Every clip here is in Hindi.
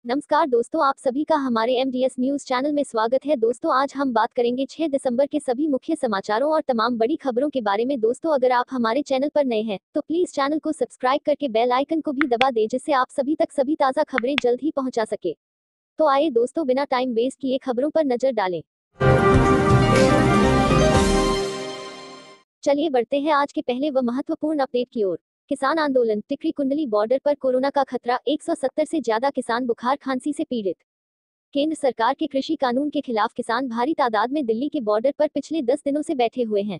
नमस्कार दोस्तों, आप सभी का हमारे एमडीएस न्यूज चैनल में स्वागत है। दोस्तों, आज हम बात करेंगे 6 दिसंबर के सभी मुख्य समाचारों और तमाम बड़ी खबरों के बारे में। दोस्तों, अगर आप हमारे चैनल पर नए हैं तो प्लीज चैनल को सब्सक्राइब करके बेल आइकन को भी दबा दें, जिससे आप सभी तक सभी ताज़ा खबरें जल्द ही पहुंचा सके। तो आइए दोस्तों, बिना टाइम वेस्ट किए खबरों पर नजर डालें। चलिए बढ़ते हैं आज के पहले व महत्वपूर्ण अपडेट की ओर। किसान आंदोलन, टिकरी कुंडली बॉर्डर पर कोरोना का खतरा, 170 से ज्यादा किसान बुखार खांसी से पीड़ित। केंद्र सरकार के कृषि कानून के खिलाफ किसान भारी तादाद में दिल्ली के बॉर्डर पर पिछले 10 दिनों से बैठे हुए हैं।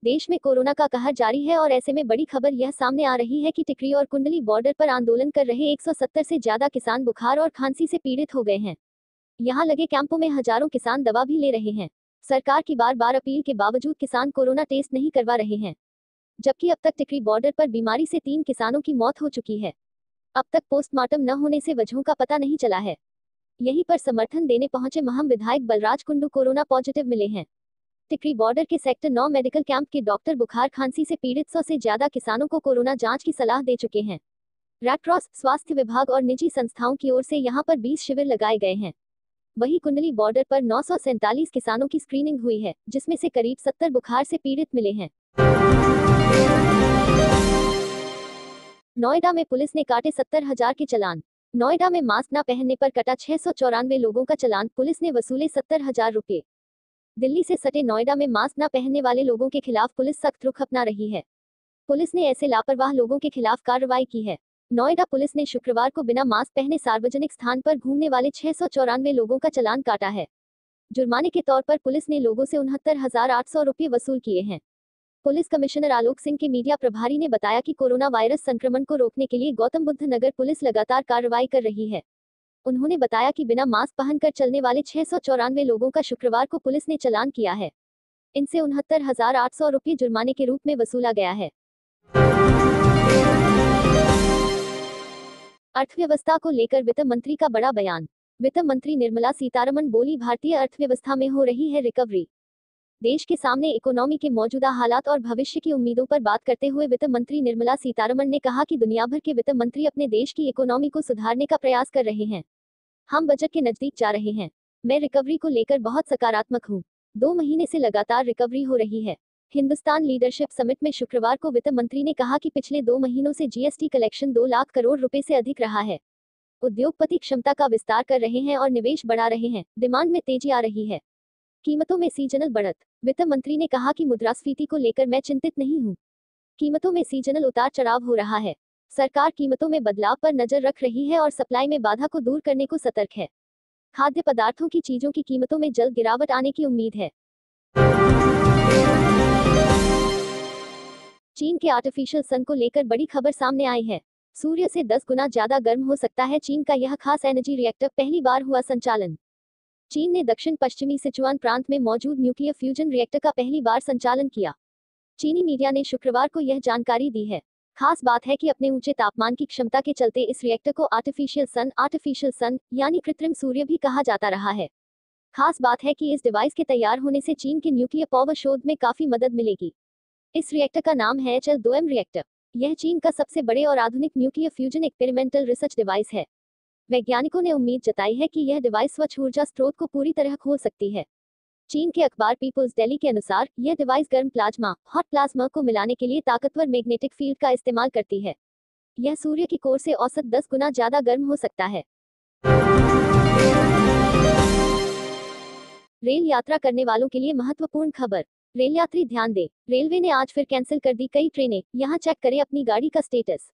देश में कोरोना का कहर जारी है और ऐसे में बड़ी खबर यह सामने आ रही है कि टिकरी और कुंडली बॉर्डर पर आंदोलन कर रहे 170 से ज्यादा किसान बुखार और खांसी से पीड़ित हो गए हैं। यहाँ लगे कैंपों में हजारों किसान दवा भी ले रहे हैं। सरकार की बार बार अपील के बावजूद किसान कोरोना टेस्ट नहीं करवा रहे हैं, जबकि अब तक टिकरी बॉर्डर पर बीमारी से 3 किसानों की मौत हो चुकी है। अब तक पोस्टमार्टम न होने से वजहों का पता नहीं चला है। यहीं पर समर्थन देने पहुंचे महम विधायक बलराज कुंडू कोरोना पॉजिटिव मिले हैं। टिकरी बॉर्डर के सेक्टर 9 मेडिकल कैंप के डॉक्टर बुखार खांसी से पीड़ित 100 से ज्यादा किसानों को कोरोना जांच की सलाह दे चुके हैं। रेड क्रॉस, स्वास्थ्य विभाग और निजी संस्थाओं की ओर से यहां पर 20 शिविर लगाए गए हैं। वहीं कुंडली बॉर्डर पर 947 किसानों की स्क्रीनिंग हुई है, जिसमें से करीब 70 बुखार से पीड़ित मिले हैं। नोएडा में पुलिस ने काटे 70,000 के चालान। नोएडा में मास्क न पहनने पर कटा 694 लोगों का चालान, पुलिस ने वसूले 70,000 रुपए। दिल्ली से सटे नोएडा में मास्क न पहनने वाले लोगों के खिलाफ पुलिस सख्त रुख अपना रही है। पुलिस ने ऐसे लापरवाह लोगों के खिलाफ कार्रवाई की है। नोएडा पुलिस ने शुक्रवार को बिना मास्क पहने सार्वजनिक स्थान पर घूमने वाले 694 लोगों का चालान काटा है। जुर्माने के तौर पर पुलिस ने लोगों से 69,800 रुपये वसूल किए हैं। पुलिस कमिश्नर आलोक सिंह के मीडिया प्रभारी ने बताया कि कोरोना वायरस संक्रमण को रोकने के लिए गौतम बुद्ध नगर पुलिस लगातार कार्रवाई कर रही है। उन्होंने बताया कि बिना मास्क पहनकर चलने वाले 694 लोगों का शुक्रवार को पुलिस ने चालान किया है। इनसे 69,800 रुपये जुर्माने के रूप में वसूला गया है। अर्थव्यवस्था को लेकर वित्त मंत्री का बड़ा बयान। वित्त मंत्री निर्मला सीतारमण बोली, भारतीय अर्थव्यवस्था में हो रही है रिकवरी। देश के सामने इकोनॉमी के मौजूदा हालात और भविष्य की उम्मीदों पर बात करते हुए वित्त मंत्री निर्मला सीतारमण ने कहा कि दुनिया भर के वित्त मंत्री अपने देश की इकोनॉमी को सुधारने का प्रयास कर रहे हैं। हम बजट के नजदीक जा रहे हैं। मैं रिकवरी को लेकर बहुत सकारात्मक हूँ। 2 महीने से लगातार रिकवरी हो रही है। हिंदुस्तान लीडरशिप समिट में शुक्रवार को वित्त मंत्री ने कहा कि पिछले 2 महीनों से जीएसटी कलेक्शन 2 लाख करोड़ रुपए से अधिक रहा है। उद्योगपति क्षमता का विस्तार कर रहे हैं और निवेश बढ़ा रहे हैं। डिमांड में तेजी आ रही है। कीमतों में सीजनल बढ़त। वित्त मंत्री ने कहा कि मुद्रास्फीति को लेकर मैं चिंतित नहीं हूं। कीमतों में सीजनल उतार चढ़ाव हो रहा है। सरकार कीमतों में बदलाव पर नजर रख रही है और सप्लाई में बाधा को दूर करने को सतर्क है। खाद्य पदार्थों की चीजों की कीमतों में जल्द गिरावट आने की उम्मीद है। चीन के आर्टिफिशियल सन को लेकर बड़ी खबर सामने आई है। सूर्य से 10 गुना ज्यादा गर्म हो सकता है चीन का यह खास एनर्जी रिएक्टर, पहली बार हुआ संचालन। चीन ने दक्षिण पश्चिमी सिचुआन प्रांत में मौजूद न्यूक्लियर फ्यूजन रिएक्टर का पहली बार संचालन किया। चीनी मीडिया ने शुक्रवार को यह जानकारी दी है। खास बात है कि अपने ऊंचे तापमान की क्षमता के चलते इस रिएक्टर को आर्टिफिशियल सन यानी कृत्रिम सूर्य भी कहा जाता रहा है। खास बात है कि इस डिवाइस के तैयार होने से चीन के न्यूक्लियर पावर शोध में काफी मदद मिलेगी। इस रिएक्टर का नाम है HL-2M रिएक्टर। यह चीन का सबसे बड़े और आधुनिक nuclear fusion experimental research device है। वैज्ञानिकों ने उम्मीद जताई है कि यह डिवाइस स्वच्छ ऊर्जा स्रोत को पूरी तरह खोल सकती है। चीन के अखबार पीपुल्स डेली के अनुसार यह डिवाइस गर्म प्लाज्मा हॉट प्लाज्मा को मिलाने के लिए ताकतवर मैग्नेटिक फील्ड का इस्तेमाल करती है। यह सूर्य की कोर से औसत 10 गुना ज्यादा गर्म हो सकता है। रेल यात्रा करने वालों के लिए महत्वपूर्ण खबर। रेल यात्री ध्यान दें, रेलवे ने आज फिर कैंसिल कर दी कई ट्रेनें। यहां चेक करें अपनी गाड़ी का स्टेटस।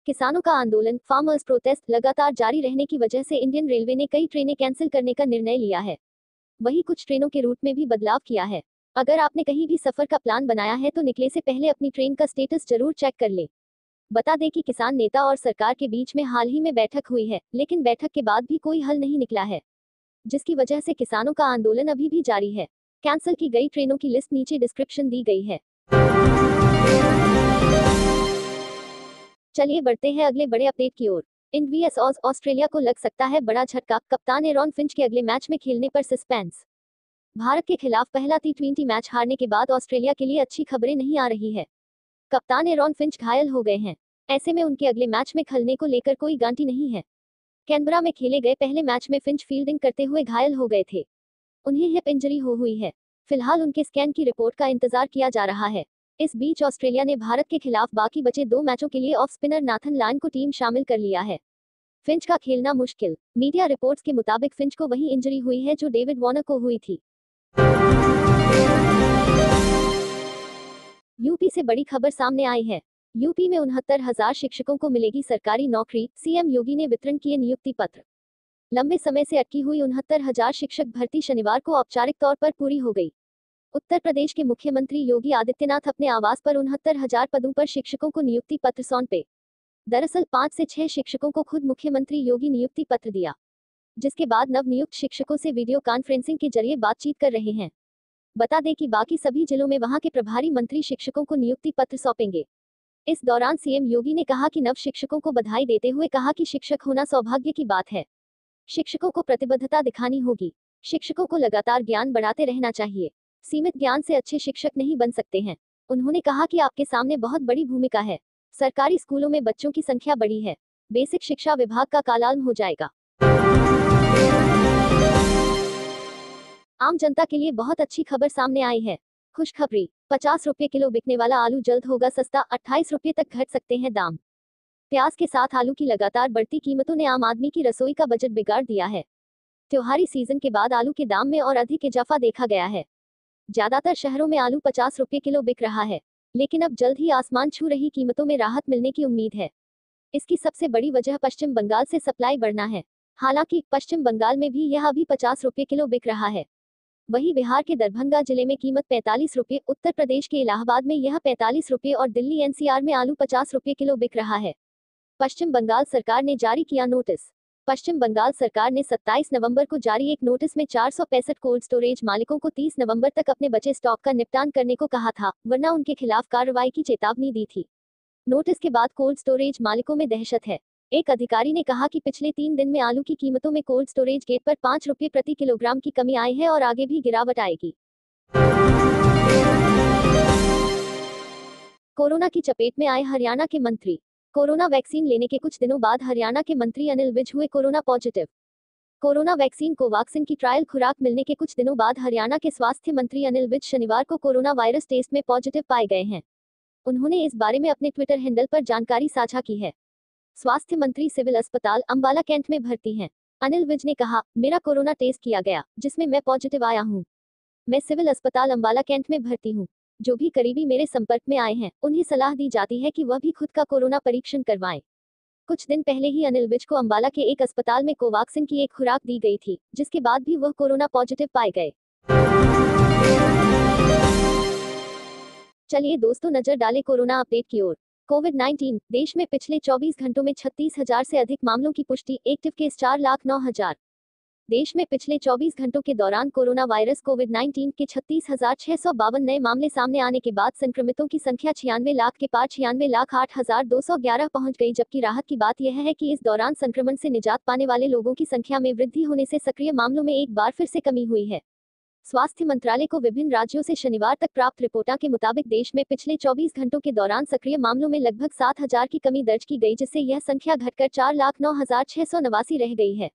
किसानों का आंदोलन, फार्मर्स प्रोटेस्ट लगातार जारी रहने की वजह से इंडियन रेलवे ने कई ट्रेनें कैंसिल करने का निर्णय लिया है। वहीं कुछ ट्रेनों के रूट में भी बदलाव किया है। अगर आपने कहीं भी सफर का प्लान बनाया है तो निकले से पहले अपनी ट्रेन का स्टेटस जरूर चेक कर ले। बता दें कि किसान नेता और सरकार के बीच में हाल ही में बैठक हुई है, लेकिन बैठक के बाद भी कोई हल नहीं निकला है, जिसकी वजह से किसानों का आंदोलन अभी भी जारी है। कैंसिल की गई ट्रेनों की लिस्ट नीचे डिस्क्रिप्शन दी गई है। चलिए बढ़ते हैं अगले बड़े अपडेट की ओर। इंडिया vs ऑस्ट्रेलिया को लग सकता है बड़ा झटका, कप्तान एरॉन फिंच के अगले मैच में खेलने पर सस्पेंस। भारत के खिलाफ पहला T20 मैच हारने के बाद ऑस्ट्रेलिया के लिए अच्छी खबरें नहीं आ रही है। कप्तान एरॉन फिंच घायल हो गए हैं। ऐसे में उनके अगले मैच में खेलने को लेकर कोई गारंटी नहीं है। कैनबरा में खेले गए पहले मैच में फिंच फील्डिंग करते हुए घायल हो गए थे। उन्हें हिप इंजरी हुई है। फिलहाल उनके स्कैन की रिपोर्ट का इंतजार किया जा रहा है। इस बीच ऑस्ट्रेलिया ने भारत के खिलाफ बाकी बचे 2 मैचों के लिए ऑफ स्पिनर नाथन लायन को टीम शामिल कर लिया है। फिंच का खेलना मुश्किल। मीडिया रिपोर्ट्स के मुताबिक फिंच को वही इंजरी हुई है जो डेविड वार्नर को हुई थी। यूपी से बड़ी खबर सामने आई है। यूपी में 69,000 शिक्षकों को मिलेगी सरकारी नौकरी, सीएम योगी ने वितरण किए नियुक्ति पत्र। लंबे समय से अटकी हुई 69,000 शिक्षक भर्ती शनिवार को औपचारिक तौर पर पूरी हो गई। उत्तर प्रदेश के मुख्यमंत्री योगी आदित्यनाथ अपने आवास पर 69,000 पदों पर शिक्षकों को नियुक्ति पत्र सौंपे। दरअसल 5 से 6 शिक्षकों को खुद मुख्यमंत्री योगी नियुक्ति पत्र दिया, जिसके बाद नवनियुक्त शिक्षकों से वीडियो कॉन्फ्रेंसिंग के जरिए बातचीत कर रहे हैं। बता दें कि बाकी सभी जिलों में वहां के प्रभारी मंत्री शिक्षकों को नियुक्ति पत्र सौंपेंगे। इस दौरान सीएम योगी ने कहा कि नव शिक्षकों को बधाई देते हुए कहा कि शिक्षक होना सौभाग्य की बात है। शिक्षकों को प्रतिबद्धता दिखानी होगी। शिक्षकों को लगातार ज्ञान बढ़ाते रहना चाहिए। सीमित ज्ञान से अच्छे शिक्षक नहीं बन सकते हैं। उन्होंने कहा कि आपके सामने बहुत बड़ी भूमिका है। सरकारी स्कूलों में बच्चों की संख्या बढ़ी है। बेसिक शिक्षा विभाग का कालाल्म हो जाएगा। आम जनता के लिए बहुत अच्छी खबर सामने आई है। खुशखबरी, 50 रुपये किलो बिकने वाला आलू जल्द होगा सस्ता, 28 रुपये तक घट सकते हैं दाम। प्याज के साथ आलू की लगातार बढ़ती कीमतों ने आम आदमी की रसोई का बजट बिगाड़ दिया है। त्योहारी सीजन के बाद आलू के दाम में और अधिक इजाफा देखा गया है। ज्यादातर शहरों में आलू 50 रुपये किलो बिक रहा है, लेकिन अब जल्द ही आसमान छू रही कीमतों में राहत मिलने की उम्मीद है। इसकी सबसे बड़ी वजह पश्चिम बंगाल से सप्लाई बढ़ना है। हालांकि पश्चिम बंगाल में भी यह अभी 50 रुपये किलो बिक रहा है। वहीं बिहार के दरभंगा जिले में कीमत 45 रुपये, उत्तर प्रदेश के इलाहाबाद में यह 45 रुपये और दिल्ली एनसीआर में आलू 50 रुपये किलो बिक रहा है। पश्चिम बंगाल सरकार ने जारी किया नोटिस। पश्चिम बंगाल सरकार ने 27 नवंबर को जारी एक नोटिस में 465 कोल्ड स्टोरेज मालिकों को 30 नवंबर तक अपने बचे स्टॉक का निपटान करने को कहा था, वरना उनके खिलाफ कार्रवाई की चेतावनी दी थी। नोटिस के बाद कोल्ड स्टोरेज मालिकों में दहशत है। एक अधिकारी ने कहा कि पिछले 3 दिन में आलू की कीमतों में कोल्ड स्टोरेज गेट पर 5 रुपये प्रति किलोग्राम की कमी आई है और आगे भी गिरावट आएगी। कोरोना की चपेट में आए हरियाणा के मंत्री। कोरोना वैक्सीन लेने के कुछ दिनों बाद हरियाणा के मंत्री अनिल विज हुए corona positive. Corona vaccine Covaxin की ट्रायल खुराक मिलने के कुछ दिनों बाद हरियाणा के स्वास्थ्य मंत्री अनिल विज शनिवार को कोरोना वायरस टेस्ट में पॉजिटिव पाए गए हैं। उन्होंने इस बारे में अपने ट्विटर हैंडल पर जानकारी साझा की है। स्वास्थ्य मंत्री सिविल अस्पताल अंबाला कैंट में भर्ती हैं। अनिल विज ने कहा, मेरा कोरोना टेस्ट किया गया, जिसमें मैं पॉजिटिव आया हूं। मैं सिविल अस्पताल अंबाला कैंट में भर्ती हूं। जो भी करीबी मेरे संपर्क में आए हैं, उन्हें सलाह दी जाती है कि वह भी खुद का कोरोना परीक्षण करवाएं। कुछ दिन पहले ही अनिल विज को अंबाला के एक अस्पताल में कोवाक्सिन की एक खुराक दी गई थी, जिसके बाद भी वह कोरोना पॉजिटिव पाए गए। चलिए दोस्तों, नजर डालें कोरोना अपडेट की ओर। कोविड-19, देश में पिछले 24 घंटों में 36,000 से अधिक मामलों की पुष्टि, एक्टिव केस 4,09,000। देश में पिछले 24 घंटों के दौरान कोरोना वायरस कोविड-19 के 36,652 नए मामले सामने आने के बाद संक्रमितों की संख्या 96 लाख के पार 96,08,211 पहुंच गई। जबकि राहत की बात यह है कि इस दौरान संक्रमण से निजात पाने वाले लोगों की संख्या में वृद्धि होने से सक्रिय मामलों में एक बार फिर से कमी हुई है। स्वास्थ्य मंत्रालय को विभिन्न राज्यों से शनिवार तक प्राप्त रिपोर्टों के मुताबिक देश में पिछले 24 घंटों के दौरान सक्रिय मामलों में लगभग 7,000 की कमी दर्ज की गई, जिससे यह संख्या घटकर 4,09,689 रह गई है।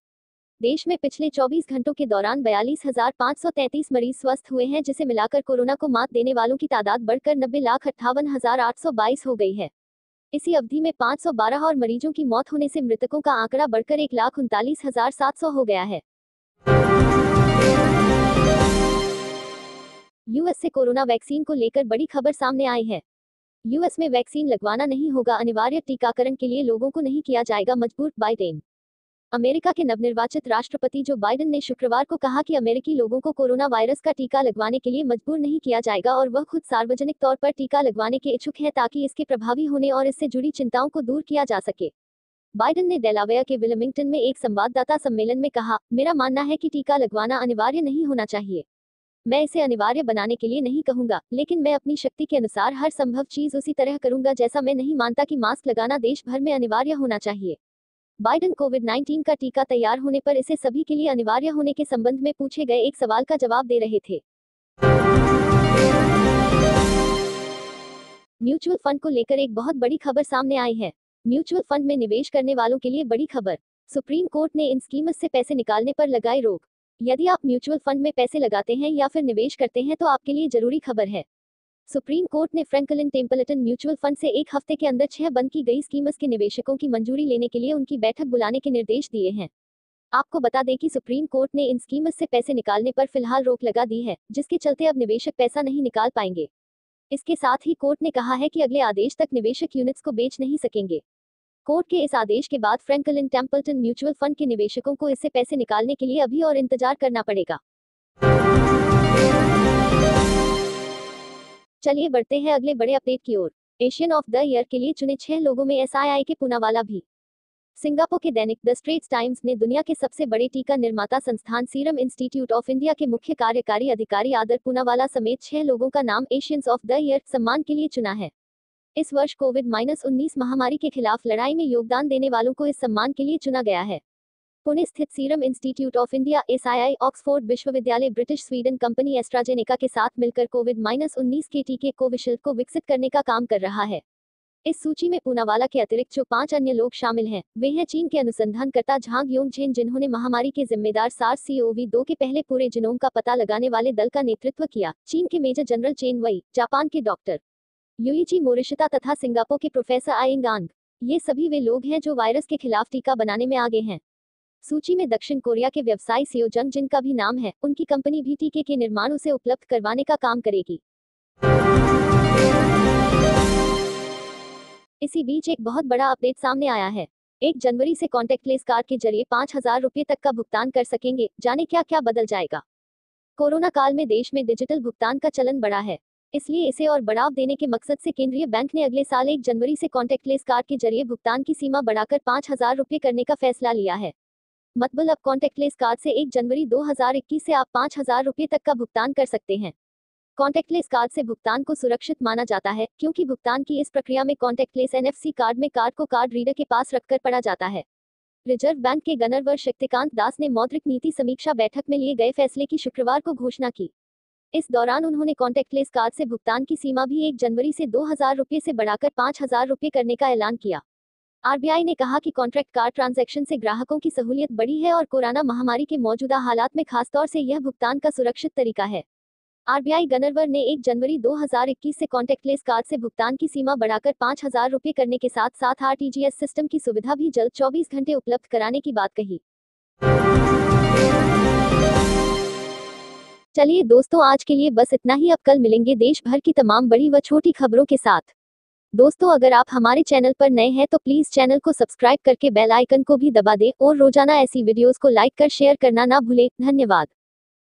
देश में पिछले 24 घंटों के दौरान 42,533 मरीज स्वस्थ हुए हैं, जिसे मिलाकर कोरोना को मात देने वालों की तादाद बढ़कर 90,58,822 हो गई है। इसी अवधि में 512 और मरीजों की मौत होने से मृतकों का आंकड़ा बढ़कर 1,39,700 हो गया है। यूएस से कोरोना वैक्सीन को लेकर बड़ी खबर सामने आई है। यूएस में वैक्सीन लगवाना नहीं होगा अनिवार्य, टीकाकरण के लिए लोगों को नहीं किया जाएगा मजबूर, बाइडेन। अमेरिका के नवनिर्वाचित राष्ट्रपति जो बाइडेन ने शुक्रवार को कहा कि अमेरिकी लोगों को कोरोना वायरस का टीका लगवाने के लिए मजबूर नहीं किया जाएगा और वह खुद सार्वजनिक तौर पर टीका लगवाने के इच्छुक हैं ताकि इसके प्रभावी होने और इससे जुड़ी चिंताओं को दूर किया जा सके। बाइडेन ने डेलावेयर के विलिंगटन में एक संवाददाता सम्मेलन में कहा, मेरा मानना है कि टीका लगवाना अनिवार्य नहीं होना चाहिए। मैं इसे अनिवार्य बनाने के लिए नहीं कहूंगा, लेकिन मैं अपनी शक्ति के अनुसार हर संभव चीज उसी तरह करूंगा जैसा मैं नहीं मानता कि मास्क लगाना देश भर में अनिवार्य होना चाहिए। बाइडेन कोविड-19 का टीका तैयार होने पर इसे सभी के लिए अनिवार्य होने के संबंध में पूछे गए एक सवाल का जवाब दे रहे थे। म्यूचुअल फंड को लेकर एक बहुत बड़ी खबर सामने आई है। म्यूचुअल फंड में निवेश करने वालों के लिए बड़ी खबर। सुप्रीम कोर्ट ने इन स्कीम्स से पैसे निकालने पर लगाई रोक। यदि आप म्यूचुअल फंड में पैसे लगाते हैं या फिर निवेश करते हैं तो आपके लिए जरूरी खबर है। सुप्रीम कोर्ट ने फ्रैंकलिन टेम्पलेटन म्यूचुअल फंड से 1 हफ्ते के अंदर 6 बंद की गई स्कीम्स के निवेशकों की मंजूरी लेने के लिए उनकी बैठक बुलाने के निर्देश दिए हैं। आपको बता दें कि सुप्रीम कोर्ट ने इन स्कीम्स से पैसे निकालने पर फिलहाल रोक लगा दी है, जिसके चलते अब निवेशक पैसा नहीं निकाल पाएंगे। इसके साथ ही कोर्ट ने कहा है कि अगले आदेश तक निवेशक यूनिट्स को बेच नहीं सकेंगे। कोर्ट के इस आदेश के बाद फ्रैंकलिन टेम्पलेटन म्यूचुअल फंड के निवेशकों को इससे पैसे निकालने के लिए अभी और इंतजार करना पड़ेगा। चलिए बढ़ते हैं अगले बड़े अपडेट की ओर। एशियन ऑफ द ईयर के लिए चुने 6 लोगों में एसआईआई के पूनावाला भी। सिंगापुर के दैनिक द स्ट्रेट्स टाइम्स ने दुनिया के सबसे बड़े टीका निर्माता संस्थान सीरम इंस्टीट्यूट ऑफ इंडिया के मुख्य कार्यकारी अधिकारी आदर पूनावाला समेत 6 लोगों का नाम एशियंस ऑफ द ईयर सम्मान के लिए चुना है। इस वर्ष कोविड-19 महामारी के खिलाफ लड़ाई में योगदान देने वालों को इस सम्मान के लिए चुना गया है। पुणे स्थित serum institute of India SII, Oxford विश्वविद्यालय, ब्रिटिश स्वीडन कंपनी एस्ट्राजेनेका के साथ मिलकर कोविड-19 के टीके कोविशील्ड को विकसित करने का काम कर रहा है। इस सूची में पूनावाला के अतिरिक्त जो 5 अन्य लोग शामिल हैं, वे हैं चीन के अनुसंधानकर्ता झांग योंगझेन, जिन्होंने महामारी के जिम्मेदार SARS-CoV-2 के पहले पूरे जीनोम का पता लगाने वाले दल का नेतृत्व किया, चीन के मेजर जनरल चेन वई, जापान के डॉक्टर यूइची मोरिशिता तथा सिंगापुर के प्रोफेसर आइंग आंग। ये सभी वे लोग हैं जो वायरस के खिलाफ टीका बनाने में आगे हैं। सूची में दक्षिण कोरिया के व्यवसायी सीओ जंग, जिनका भी नाम है, उनकी कंपनी भी टीके के निर्माण उसे उपलब्ध करवाने का काम करेगी। इसी बीच एक बहुत बड़ा अपडेट सामने आया है। 1 जनवरी से कॉन्टैक्टलेस कार्ड के जरिए 5,000 रुपये तक का भुगतान कर सकेंगे। जाने क्या क्या बदल जाएगा। कोरोना काल में देश में डिजिटल भुगतान का चलन बढ़ा है, इसलिए इसे और बढ़ावा देने के मकसद से केंद्रीय बैंक ने अगले साल 1 जनवरी से कॉन्टैक्टलेस कार्ड के जरिए भुगतान की सीमा बढ़ाकर 5,000 रुपये करने का फैसला लिया है। मतलब अब कॉन्टैक्टलेस कार्ड से 1 जनवरी 2021 से आप 5,000 रुपये तक का भुगतान कर सकते हैं। कॉन्टैक्टलेस कार्ड से भुगतान को सुरक्षित माना जाता है, क्योंकि भुगतान की इस प्रक्रिया में कॉन्टैक्टलेस एनएफसी कार्ड में कार्ड को कार्ड रीडर के पास रखकर पढ़ा जाता है। रिजर्व बैंक के गवर्नर शक्तिकांत दास ने मौद्रिक नीति समीक्षा बैठक में लिए गए फैसले की शुक्रवार को घोषणा की। इस दौरान उन्होंने कॉन्टैक्टलेस कार्ड से भुगतान की सीमा भी 1 जनवरी से 2,000 रुपये से बढ़ाकर 5,000 रुपये करने का ऐलान किया। आरबीआई ने कहा कि कॉन्ट्रैक्ट कार्ड ट्रांजैक्शन से ग्राहकों की सहूलियत बढ़ी है और कोरोना महामारी के मौजूदा हालात में खासतौर से यह भुगतान का सुरक्षित तरीका है। आरबीआई गवर्नर ने 1 जनवरी 2021 से कॉन्टैक्टलेस कार्ड से भुगतान की सीमा बढ़ाकर 5,000 रुपये करने के साथ साथ आरटीजीएस सिस्टम की सुविधा भी जल्द 24 घंटे उपलब्ध कराने की बात कही। चलिए दोस्तों, आज के लिए बस इतना ही। अब कल मिलेंगे देश भर की तमाम बड़ी व छोटी खबरों के साथ। दोस्तों, अगर आप हमारे चैनल पर नए हैं तो प्लीज चैनल को सब्सक्राइब करके बेल आइकन को भी दबा दें और रोजाना ऐसी वीडियोस को लाइक कर शेयर करना ना भूलें। धन्यवाद।